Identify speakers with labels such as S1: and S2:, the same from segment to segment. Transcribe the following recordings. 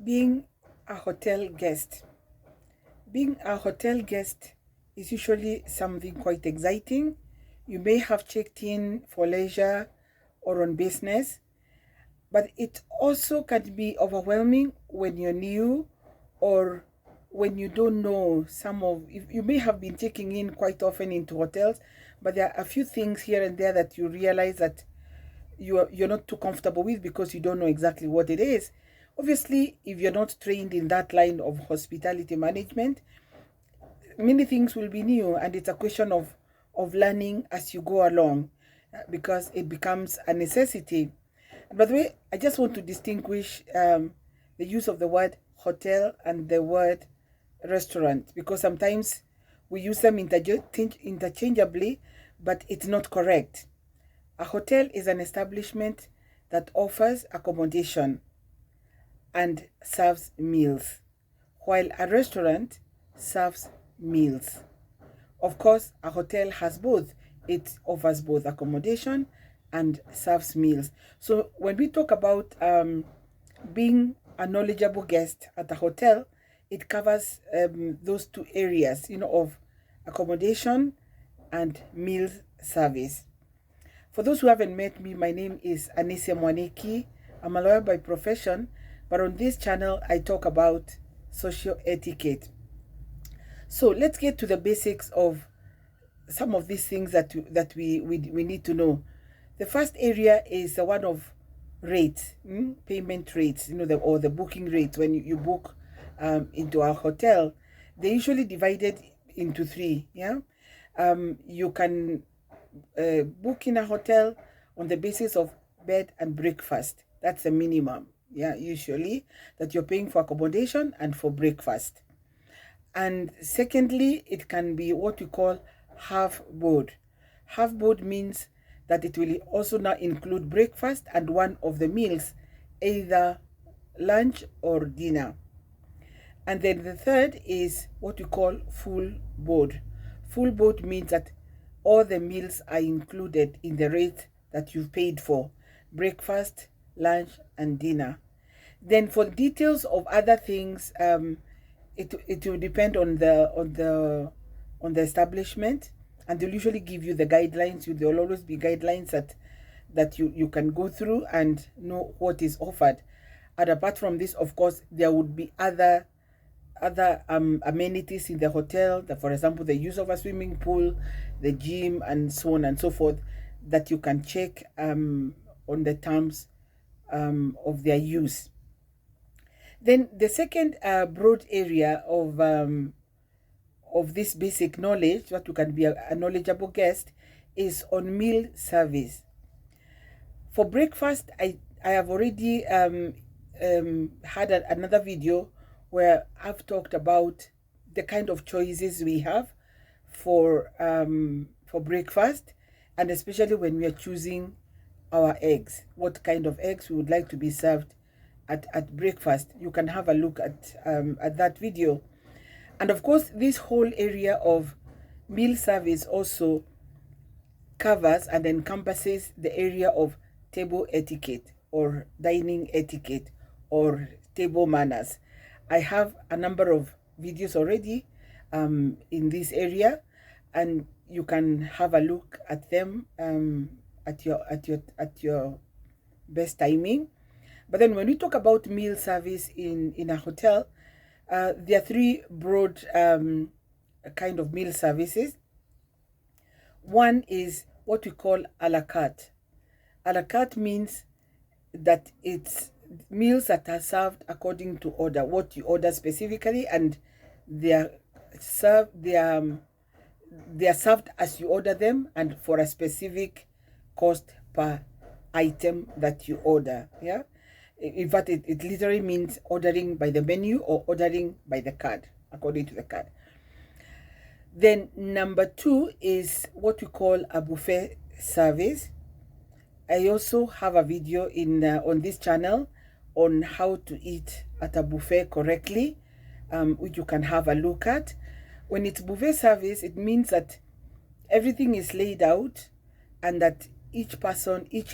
S1: Being a hotel guest. Being a hotel guest is usually something quite exciting. You may have checked in for leisure or on business, but it also can be overwhelming when you're new or when you don't know you may have been checking in quite often into hotels, but there are a few things here and there that you realize that you're not too comfortable with because you don't know exactly what it is. Obviously, if you're not trained in that line of hospitality management, many things will be new, and it's a question of learning as you go along, because it becomes a necessity. And by the way, I just want to distinguish the use of the word hotel and the word restaurant, because sometimes we use them interchangeably, but it's not correct. A hotel is an establishment that offers accommodation and serves meals, while a restaurant serves meals. Of course, a hotel has both. It offers both accommodation and serves meals. So when we talk about being a knowledgeable guest at a hotel, it covers those two areas, of accommodation and meal service. For those who haven't met me, my name is Anisia Mwaniki. I'm a lawyer by profession, but on this channel, I talk about social etiquette. So let's get to the basics of some of these things that we need to know. The first area is the one of rates, payment rates, or the booking rates. When you book into a hotel, they're usually divided into three. You can book in a hotel on the basis of bed and breakfast. That's the minimum, usually, that you're paying for accommodation and for breakfast. And secondly, it can be what we call half board. Half board means that it will also now include breakfast and one of the meals, either lunch or dinner. And then the third is what we call full board. Full board means that all the meals are included in the rate that you've paid for: breakfast, lunch, and dinner. Then for details of other things, it will depend on the establishment, and they'll usually give you the guidelines. There'll always be guidelines that you can go through and know what is offered. And apart from this, of course, there would be other amenities in the hotel, for example, the use of a swimming pool, the gym, and so on and so forth, that you can check on the terms of their use. Then the second broad area of this basic knowledge, what you can be a knowledgeable guest, is on meal service. For breakfast, I have already had another video where I've talked about the kind of choices we have for breakfast, and especially when we are choosing our eggs, what kind of eggs we would like to be served at breakfast. You can have a look at that video. And of course, this whole area of meal service also covers and encompasses the area of table etiquette or dining etiquette or table manners. I have a number of videos already in this area, and you can have a look at them at your best timing. But then when we talk about meal service in a hotel, there are three broad kind of meal services. One is what we call a la carte. A la carte means that it's meals that are served according to order, what you order specifically, and they are served as you order them and for a specific cost per item that you order. In fact, it literally means ordering by the menu or ordering by the card, according to the card. Then number two is what we call a buffet service. I also have a video on this channel on how to eat at a buffet correctly, which you can have a look at. When it's buffet service, it means that everything is laid out and that each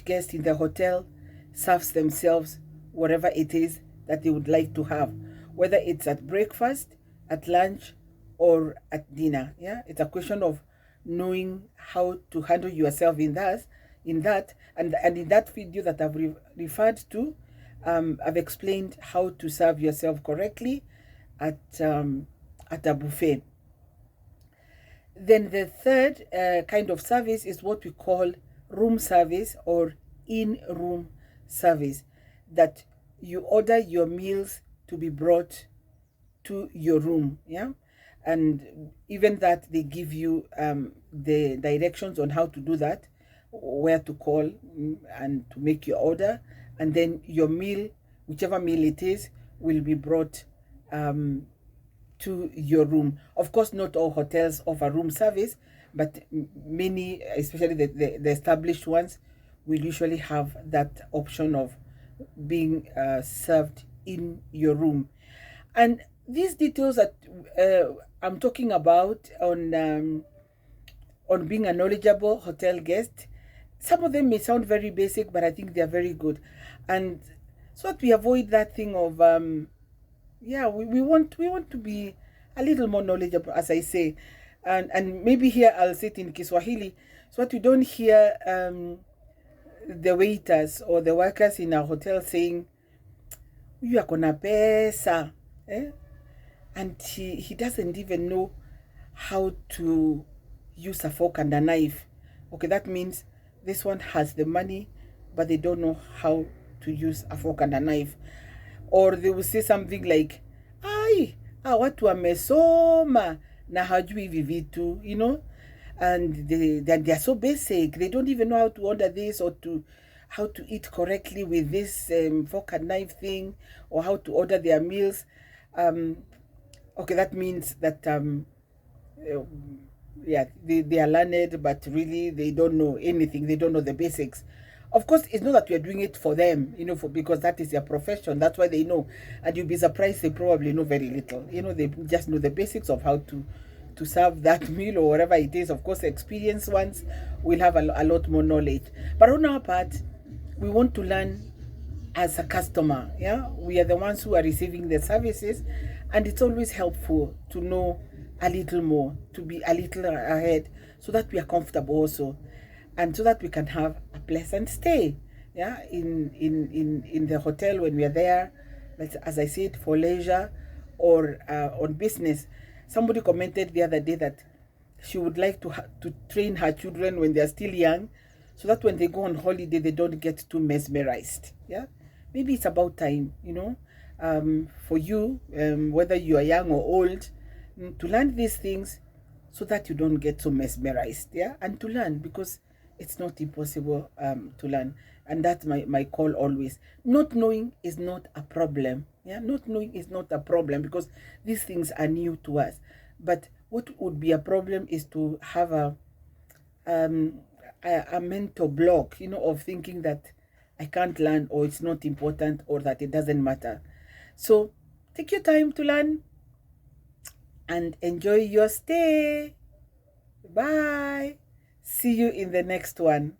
S1: guest in the hotel serves themselves whatever it is that they would like to have, whether it's at breakfast, at lunch, or at dinner. Yeah, it's a question of knowing how to handle yourself in that, and in that video that I've referred to, I've explained how to serve yourself correctly at a buffet. Then the third kind of service is what we call room service or in-room service, that you order your meals to be brought to your room. Yeah, and even that they give you the directions on how to do that, where to call and to make your order, and then your meal, whichever meal it is, will be brought to your room. Of course, not all hotels offer room service, but many, especially the established ones, will usually have that option of being served in your room. And these details that I'm talking about on being a knowledgeable hotel guest, some of them may sound very basic, but I think they are very good. And so that we avoid that thing of yeah, we want to be a little more knowledgeable, as I say, and maybe here I'll say it in Kiswahili, so that we don't hear the waiters or the workers in our hotel saying, "You are gonna pesa," and he doesn't even know how to use a fork and a knife. Okay, that means this one has the money, but they don't know how to use a fork and a knife. Or they will say something like, ai, watu wamesoma na hajui hivi vitu, you know, and they are so basic. They don't even know how to order this or how to eat correctly with this fork and knife thing, or how to order their meals. Okay, that means that yeah, they are learned, but really they don't know anything. They don't know the basics. Of course, it's not that we are doing it for them, you know, because that is their profession. That's why they know. And you'll be surprised they probably know very little. You know, they just know the basics of how to serve that meal or whatever it is. Of course, experienced ones will have a lot more knowledge. But on our part, we want to learn as a customer. Yeah, we are the ones who are receiving the services, and it's always helpful to know a little more, to be a little ahead, so that we are comfortable also, and so that we can have a pleasant stay, yeah, in the hotel when we are there, as I said, for leisure or on business. Somebody commented the other day that she would like to train her children when they are still young, so that when they go on holiday they don't get too mesmerized. Yeah, maybe it's about time, you know, for you, whether you are young or old, to learn these things, so that you don't get so mesmerized. Yeah, and to learn, because it's not impossible to learn. And that's my call always. Not knowing is not a problem. Yeah, not knowing is not a problem, because these things are new to us. But what would be a problem is to have a mental block, you know, of thinking that I can't learn, or it's not important, or that it doesn't matter. So take your time to learn and enjoy your stay. Bye. See you in the next one.